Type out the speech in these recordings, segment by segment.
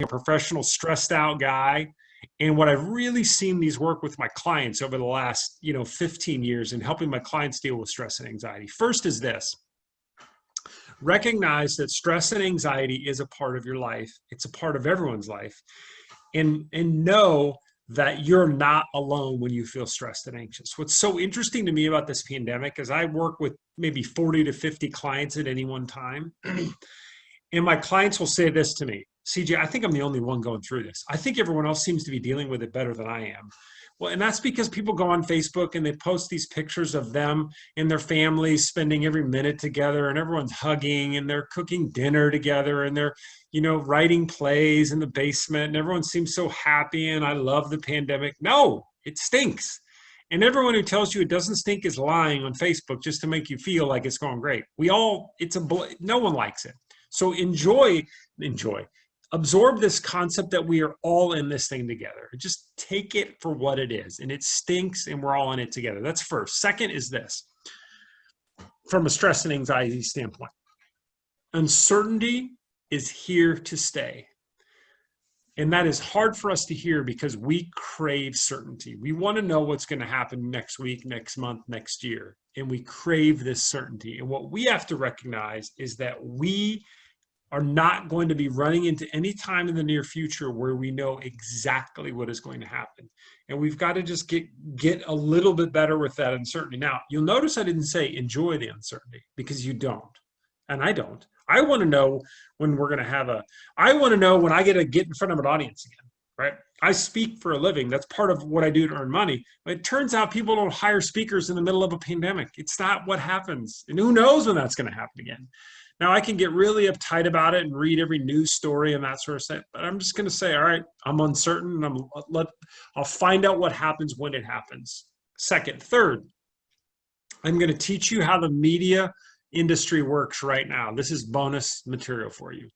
a professional stressed out guy. And what I've really seen these work with my clients over the last, 15 years in helping my clients deal with stress and anxiety. First is this: recognize that stress and anxiety is a part of your life. It's a part of everyone's life. And know that you're not alone when you feel stressed and anxious. What's so interesting to me about this pandemic is I work with maybe 40 to 50 clients at any one time. And my clients will say this to me: CJ, I think I'm the only one going through this. I think everyone else seems to be dealing with it better than I am. Well, and that's because people go on Facebook and they post these pictures of them and their families spending every minute together, and everyone's hugging and they're cooking dinner together and they're, writing plays in the basement, and everyone seems so happy and I love the pandemic. No, it stinks. And everyone who tells you it doesn't stink is lying on Facebook just to make you feel like it's going great. No one likes it. So enjoy, absorb this concept that we are all in this thing together. Just take it for what it is. And it stinks and we're all in it together. That's first. Second is this: from a stress and anxiety standpoint, uncertainty is here to stay. And that is hard for us to hear because we crave certainty. We want to know what's going to happen next week, next month, next year. And we crave this certainty. And what we have to recognize is that we are not going to be running into any time in the near future where we know exactly what is going to happen. And we've got to just get a little bit better with that uncertainty. Now, you'll notice I didn't say enjoy the uncertainty, because you don't. And I don't. I want to know when we're going to I want to know when I get in front of an audience again, right? I speak for a living. That's part of what I do to earn money. But it turns out people don't hire speakers in the middle of a pandemic. It's not what happens. And who knows when that's going to happen again. Now, I can get really uptight about it and read every news story and that sort of stuff, but I'm just going to say, all right, I'm uncertain. I'll find out what happens when it happens. Third, I'm going to teach you how the media industry works right now. This is bonus material for you.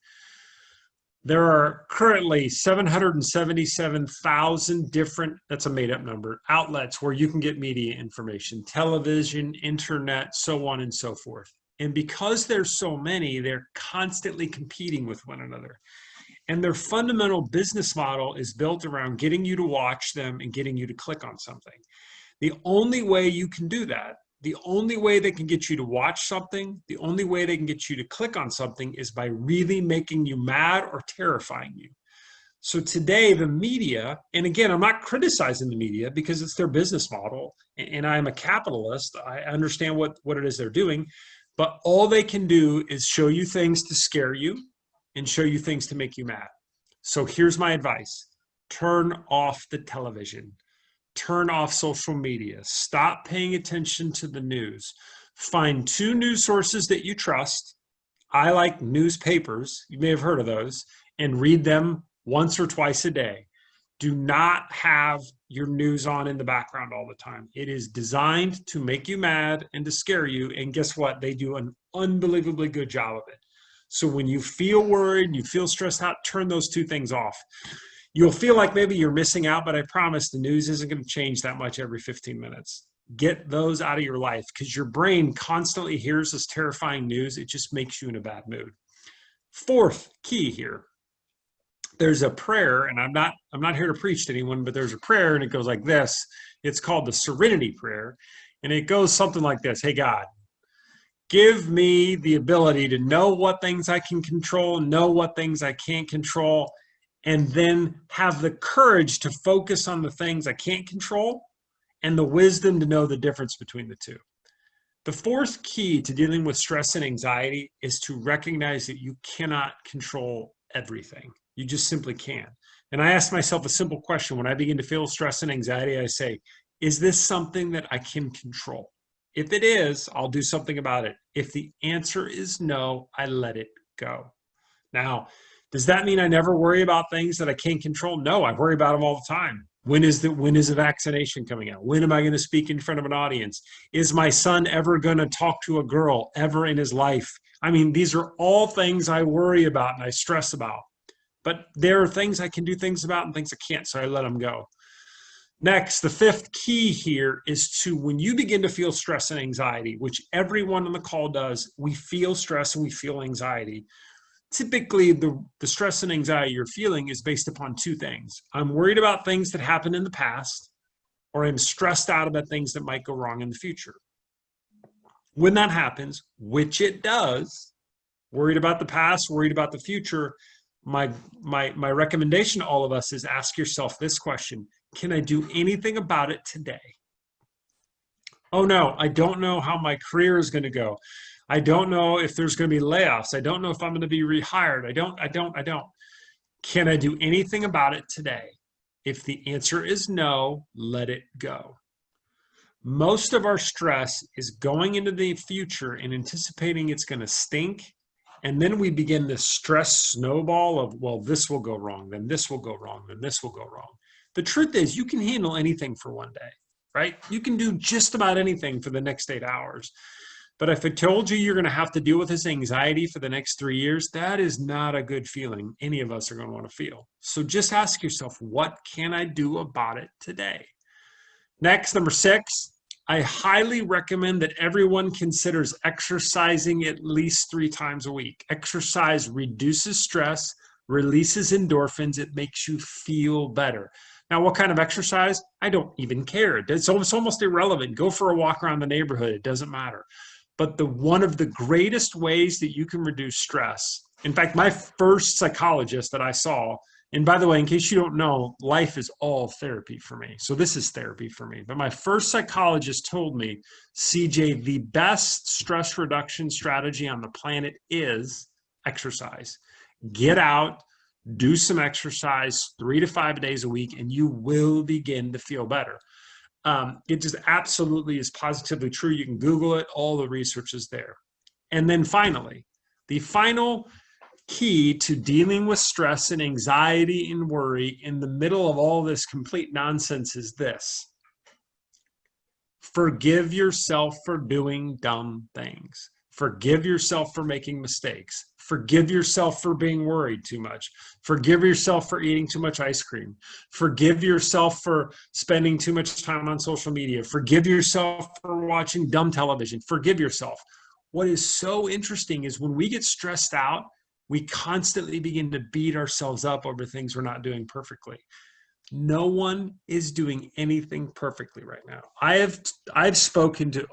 There are currently 777,000 different, that's a made-up number, outlets where you can get media information: television, internet, so on and so forth. And because there's so many, they're constantly competing with one another. And their fundamental business model is built around getting you to watch them and getting you to click on something. The only way you can do that, the only way they can get you to watch something, the only way they can get you to click on something, is by really making you mad or terrifying you. So today, the media, and again, I'm not criticizing the media because it's their business model, and I'm a capitalist. I understand what it is they're doing. But all they can do is show you things to scare you and show you things to make you mad. So here's my advice: turn off the television, turn off social media, stop paying attention to the news. Find 2 news sources that you trust. I like newspapers, you may have heard of those, and read them once or twice a day. Do not have your news on in the background all the time. It is designed to make you mad and to scare you. And guess what? They do an unbelievably good job of it. So when you feel worried, you feel stressed out, turn those 2 things off. You'll feel like maybe you're missing out, but I promise the news isn't going to change that much every 15 minutes. Get those out of your life, because your brain constantly hears this terrifying news. It just makes you in a bad mood. Fourth key here: there's a prayer, and I'm not here to preach to anyone, but there's a prayer, and it goes like this. It's called the Serenity Prayer, and it goes something like this: Hey God, give me the ability to know what things I can control, know what things I can't control, and then have the courage to focus on the things I can't control and the wisdom to know the difference between the two. The fourth key to dealing with stress and anxiety is to recognize that you cannot control everything. You just simply can't. And I ask myself a simple question when I begin to feel stress and anxiety. I say, is this something that I can control? If it is, I'll do something about it. If the answer is no, I let it go. Now, does that mean I never worry about things that I can't control? No, I worry about them all the time. When is the vaccination coming out? When am I going to speak in front of an audience? Is my son ever going to talk to a girl ever in his life? I mean, these are all things I worry about and I stress about. But there are things I can do things about and things I can't, so I let them go. Next, the fifth key here is to, when you begin to feel stress and anxiety, which everyone on the call does, we feel stress and we feel anxiety. typically the stress and anxiety you're feeling is based upon two things. I'm worried about things that happened in the past, or I'm stressed out about things that might go wrong in the future. When that happens, which it does, worried about the past, worried about the future, my recommendation to all of us is ask yourself this question: can I do anything about it today? Oh no, I don't know how my career is going to go. I don't know if there's going to be layoffs. I don't know if I'm going to be rehired. I don't. Can I do anything about it today? If the answer is no, let it go. Most of our stress is going into the future and anticipating it's going to stink. And then we begin this stress snowball of, well, this will go wrong, then this will go wrong, then this will go wrong. The truth is, you can handle anything for one day, right? You can do just about anything for the next 8 hours. But if I told you you're going to have to deal with this anxiety for the next 3 years, that is not a good feeling any of us are going to want to feel. So just ask yourself, what can I do about it today? Next, number 6, I highly recommend that everyone considers exercising at least 3 times a week. Exercise reduces stress, releases endorphins. It makes you feel better. Now, what kind of exercise? I don't even care. It's almost irrelevant. Go for a walk around the neighborhood. It doesn't matter. But one of the greatest ways that you can reduce stress, in fact, my first psychologist that I saw, and by the way, in case you don't know, life is all therapy for me. So this is therapy for me. But my first psychologist told me, CJ, the best stress reduction strategy on the planet is exercise. Get out, do some exercise 3 to 5 days a week, and you will begin to feel better. It just absolutely is positively true. You can Google it. All the research is there. And then finally, the final key to dealing with stress and anxiety and worry in the middle of all this complete nonsense is this: forgive yourself for doing dumb things. Forgive yourself for making mistakes. Forgive yourself for being worried too much. Forgive yourself for eating too much ice cream. Forgive yourself for spending too much time on social media. Forgive yourself for watching dumb television. Forgive yourself. What is so interesting is when we get stressed out, we constantly begin to beat ourselves up over things we're not doing perfectly. No one is doing anything perfectly right now. I've spoken to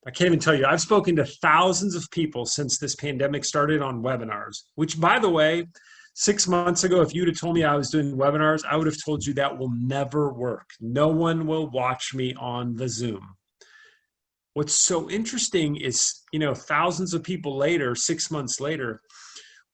I can't even tell you, I've spoken to thousands of people since this pandemic started on webinars, which, by the way, 6 months ago, if you'd have told me I was doing webinars, I would have told you that will never work. No one will watch me on the Zoom. What's so interesting is, thousands of people later, 6 months later,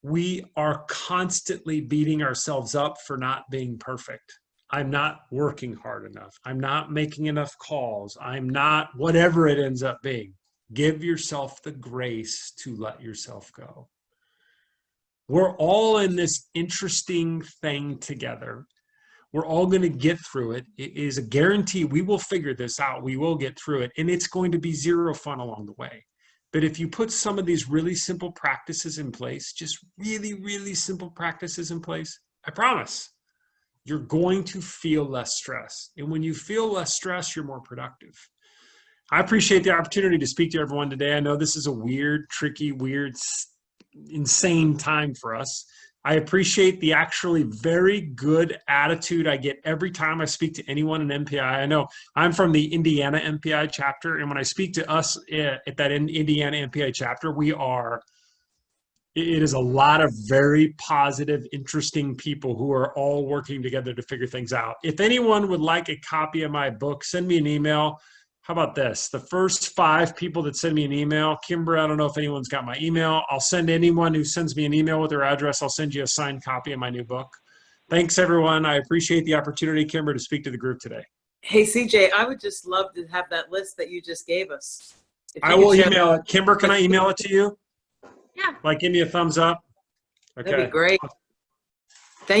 we are constantly beating ourselves up for not being perfect. I'm not working hard enough. I'm not making enough calls. I'm not whatever it ends up being. Give yourself the grace to let yourself go. We're all in this interesting thing together. We're all going to get through it. It is a guarantee we will figure this out. We will get through it. And it's going to be zero fun along the way. But if you put some of these really simple practices in place, just really, really simple practices in place, I promise you're going to feel less stress. And when you feel less stress, you're more productive. I appreciate the opportunity to speak to everyone today. I know this is a weird, tricky, insane time for us. I appreciate the actually very good attitude I get every time I speak to anyone in MPI. I know I'm from the Indiana MPI chapter, and when I speak to us at that Indiana MPI chapter, it is a lot of very positive, interesting people who are all working together to figure things out. If anyone would like a copy of my book, send me an email. How about this? The first 5 people that send me an email, Kimber, I don't know if anyone's got my email. I'll send anyone who sends me an email with their address, I'll send you a signed copy of my new book. Thanks, everyone. I appreciate the opportunity, Kimber, to speak to the group today. Hey, CJ, I would just love to have that list that you just gave us. I will email it. Kimber, can I email it to you? Yeah. Like, give me a thumbs up. Okay. That'd be great.